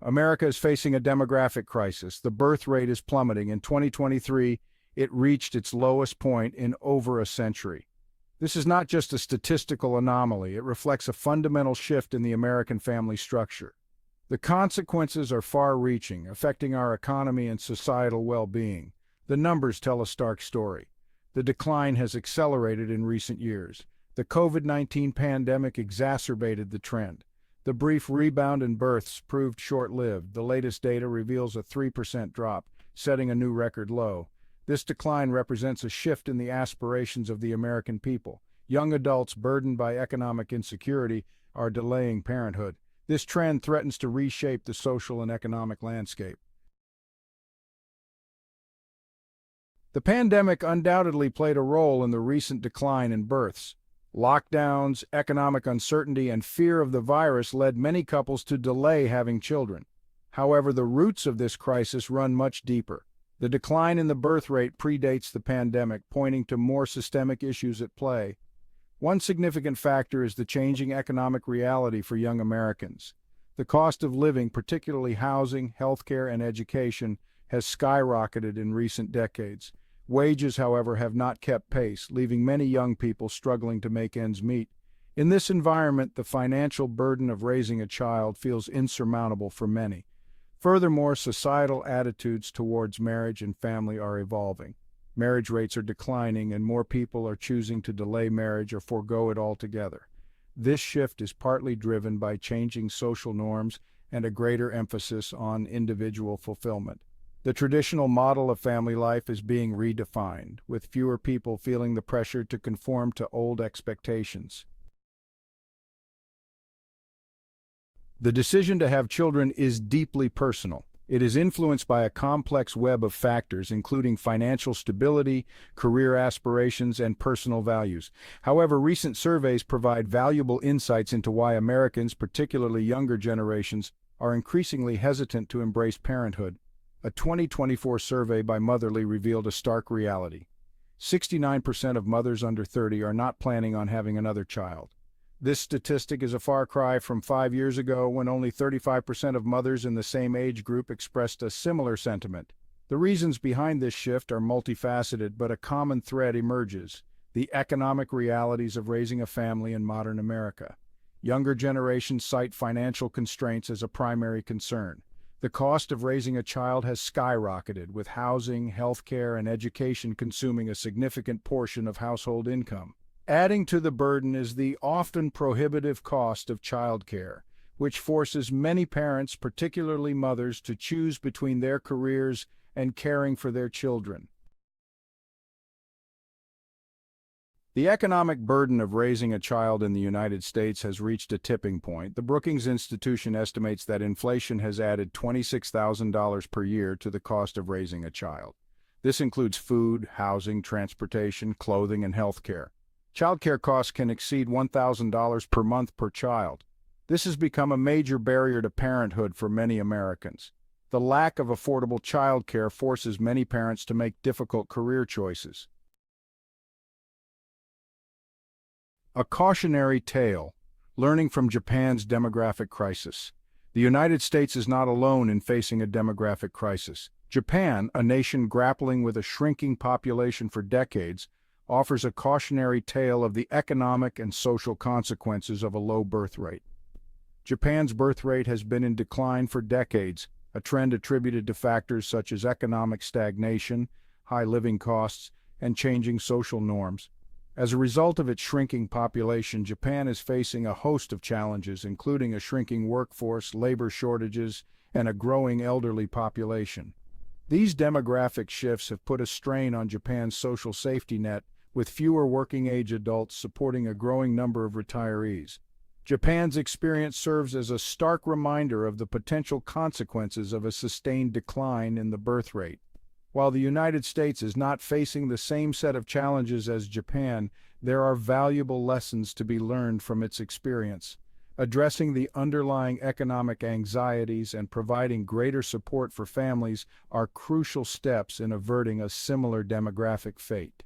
America is facing a demographic crisis. The birth rate is plummeting. In 2023, it reached its lowest point in over a century. This is not just a statistical anomaly, it reflects a fundamental shift in the American family structure. The consequences are far-reaching, affecting our economy and societal well-being. The numbers tell a stark story. The decline has accelerated in recent years. The COVID-19 pandemic exacerbated the trend. The brief rebound in births proved short-lived. The latest data reveals a 3% drop, setting a new record low. This decline represents a shift in the aspirations of the American people. Young adults burdened by economic insecurity are delaying parenthood. This trend threatens to reshape the social and economic landscape. The pandemic undoubtedly played a role in the recent decline in births. Lockdowns, economic uncertainty, and fear of the virus led many couples to delay having children. However, the roots of this crisis run much deeper. The decline in the birth rate predates the pandemic, pointing to more systemic issues at play. One significant factor is the changing economic reality for young Americans. The cost of living, particularly housing, healthcare, and education, has skyrocketed in recent decades. Wages, however, have not kept pace, leaving many young people struggling to make ends meet. In this environment, the financial burden of raising a child feels insurmountable for many. Furthermore, societal attitudes towards marriage and family are evolving. Marriage rates are declining, and more people are choosing to delay marriage or forgo it altogether. This shift is partly driven by changing social norms and a greater emphasis on individual fulfillment. The traditional model of family life is being redefined, with fewer people feeling the pressure to conform to old expectations. The decision to have children is deeply personal. It is influenced by a complex web of factors, including financial stability, career aspirations, and personal values. However, recent surveys provide valuable insights into why Americans, particularly younger generations, are increasingly hesitant to embrace parenthood. A 2024 survey by Motherly revealed a stark reality. 69% of mothers under 30 are not planning on having another child. This statistic is a far cry from 5 years ago, when only 35% of mothers in the same age group expressed a similar sentiment. The reasons behind this shift are multifaceted, but a common thread emerges: the economic realities of raising a family in modern America. Younger generations cite financial constraints as a primary concern. The cost of raising a child has skyrocketed, with housing, healthcare, and education consuming a significant portion of household income. Adding to the burden is the often prohibitive cost of childcare, which forces many parents, particularly mothers, to choose between their careers and caring for their children. The economic burden of raising a child in the United States has reached a tipping point. The Brookings Institution estimates that inflation has added $26,000 per year to the cost of raising a child. This includes food, housing, transportation, clothing, and healthcare. Childcare costs can exceed $1,000 per month per child. This has become a major barrier to parenthood for many Americans. The lack of affordable childcare forces many parents to make difficult career choices. A cautionary tale: learning from Japan's demographic crisis. The United States is not alone in facing a demographic crisis. Japan, a nation grappling with a shrinking population for decades, offers a cautionary tale of the economic and social consequences of a low birth rate. Japan's birth rate has been in decline for decades, a trend attributed to factors such as economic stagnation, high living costs, and changing social norms. As a result of its shrinking population, Japan is facing a host of challenges, including a shrinking workforce, labor shortages, and a growing elderly population. These demographic shifts have put a strain on Japan's social safety net, with fewer working-age adults supporting a growing number of retirees. Japan's experience serves as a stark reminder of the potential consequences of a sustained decline in the birth rate. While the United States is not facing the same set of challenges as Japan, there are valuable lessons to be learned from its experience. Addressing the underlying economic anxieties and providing greater support for families are crucial steps in averting a similar demographic fate.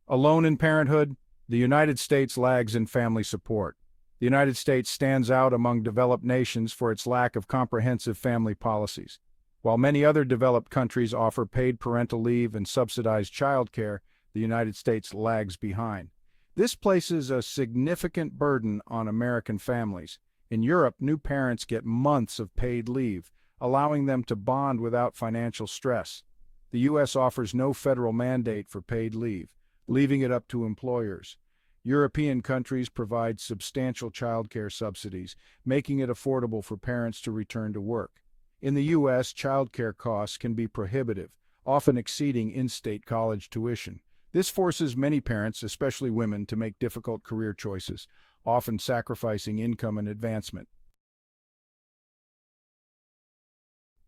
Alone in parenthood, the United States lags in family support. The United States stands out among developed nations for its lack of comprehensive family policies. While many other developed countries offer paid parental leave and subsidized childcare, the United States lags behind. This places a significant burden on American families. In Europe, new parents get months of paid leave, allowing them to bond without financial stress. The U.S. offers no federal mandate for paid leave, leaving it up to employers. European countries provide substantial childcare subsidies, making it affordable for parents to return to work. In the U.S., childcare costs can be prohibitive, often exceeding in-state college tuition. This forces many parents, especially women, to make difficult career choices, often sacrificing income and advancement.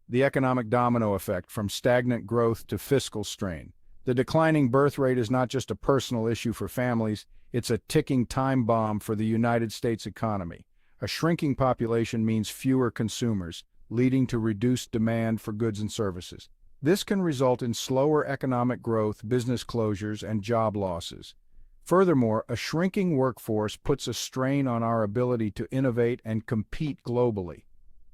The economic domino effect from stagnant growth to fiscal strain. The declining birth rate is not just a personal issue for families, it's a ticking time bomb for the United States economy. A shrinking population means fewer consumers, leading to reduced demand for goods and services. This can result in slower economic growth, business closures, and job losses. Furthermore, a shrinking workforce puts a strain on our ability to innovate and compete globally.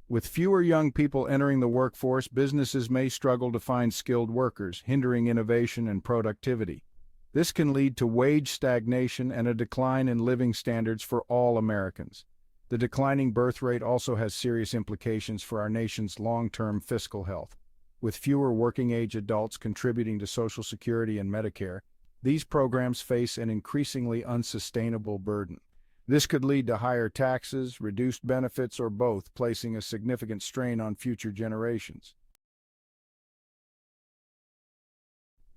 With fewer young people entering the workforce, businesses may struggle to find skilled workers, hindering innovation and productivity. This can lead to wage stagnation and a decline in living standards for all Americans. The declining birth rate also has serious implications for our nation's long-term fiscal health. With fewer working-age adults contributing to Social Security and Medicare, these programs face an increasingly unsustainable burden. This could lead to higher taxes, reduced benefits, or both, placing a significant strain on future generations.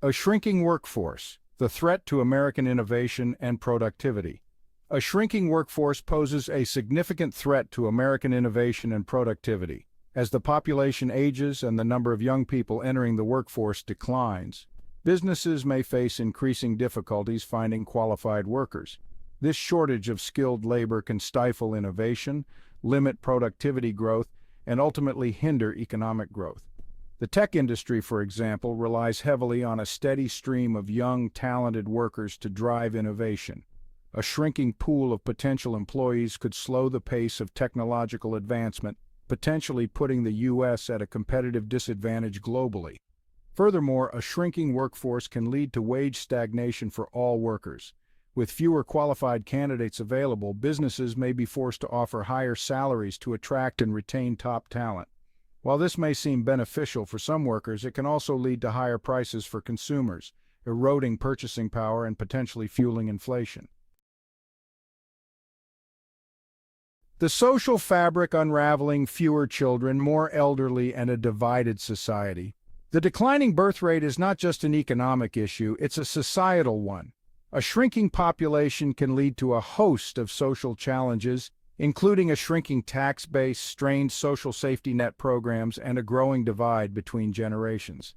A shrinking workforce, the threat to American innovation and productivity. A shrinking workforce poses a significant threat to American innovation and productivity. As the population ages and the number of young people entering the workforce declines, businesses may face increasing difficulties finding qualified workers. This shortage of skilled labor can stifle innovation, limit productivity growth, and ultimately hinder economic growth. The tech industry, for example, relies heavily on a steady stream of young, talented workers to drive innovation. A shrinking pool of potential employees could slow the pace of technological advancement, potentially putting the U.S. at a competitive disadvantage globally. Furthermore, a shrinking workforce can lead to wage stagnation for all workers. With fewer qualified candidates available, businesses may be forced to offer higher salaries to attract and retain top talent. While this may seem beneficial for some workers, it can also lead to higher prices for consumers, eroding purchasing power and potentially fueling inflation. The social fabric unraveling: fewer children, more elderly, and a divided society. The declining birth rate is not just an economic issue, it's a societal one. A shrinking population can lead to a host of social challenges, including a shrinking tax base, strained social safety net programs, and a growing divide between generations.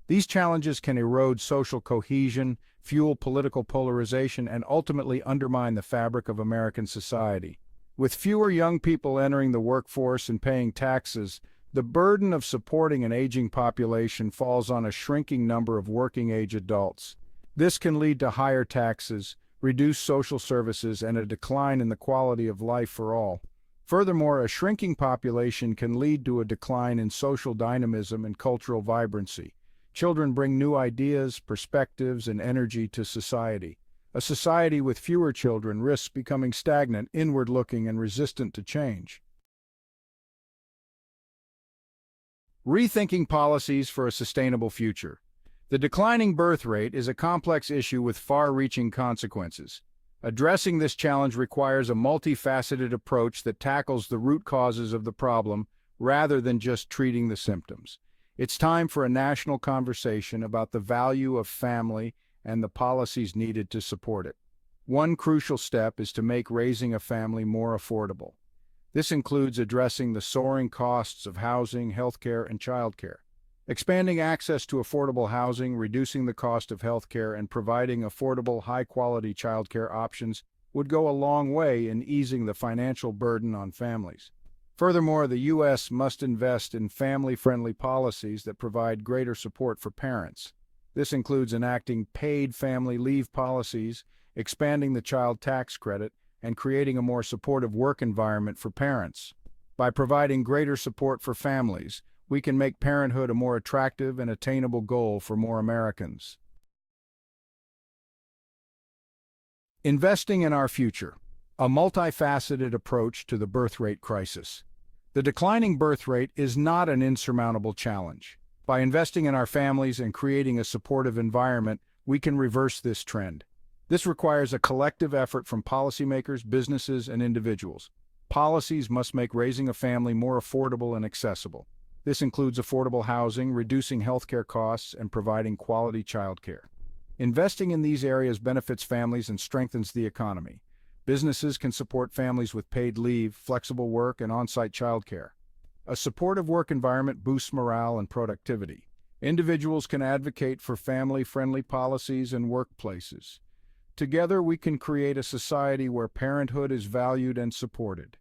These challenges can erode social cohesion, fuel political polarization, and ultimately undermine the fabric of American society. With fewer young people entering the workforce and paying taxes, the burden of supporting an aging population falls on a shrinking number of working-age adults. This can lead to higher taxes, reduced social services, and a decline in the quality of life for all. Furthermore, a shrinking population can lead to a decline in social dynamism and cultural vibrancy. Children bring new ideas, perspectives, and energy to society. A society with fewer children risks becoming stagnant, inward-looking, and resistant to change. Rethinking policies for a sustainable future. The declining birth rate is a complex issue with far-reaching consequences. Addressing this challenge requires a multifaceted approach that tackles the root causes of the problem rather than just treating the symptoms. It's time for a national conversation about the value of family and the policies needed to support it. One crucial step is to make raising a family more affordable. This includes addressing the soaring costs of housing, healthcare, and childcare. Expanding access to affordable housing, reducing the cost of healthcare, and providing affordable, high-quality childcare options would go a long way in easing the financial burden on families. Furthermore, the U.S. must invest in family-friendly policies that provide greater support for parents. This includes enacting paid family leave policies, expanding the child tax credit, and creating a more supportive work environment for parents. By providing greater support for families, we can make parenthood a more attractive and attainable goal for more Americans. Investing in our future, a multifaceted approach to the birth rate crisis. The declining birth rate is not an insurmountable challenge. By investing in our families and creating a supportive environment, we can reverse this trend. This requires a collective effort from policymakers, businesses, and individuals. Policies must make raising a family more affordable and accessible. This includes affordable housing, reducing healthcare costs, and providing quality childcare. Investing in these areas benefits families and strengthens the economy. Businesses can support families with paid leave, flexible work, and on-site childcare. A supportive work environment boosts morale and productivity. Individuals can advocate for family-friendly policies and workplaces. Together, we can create a society where parenthood is valued and supported.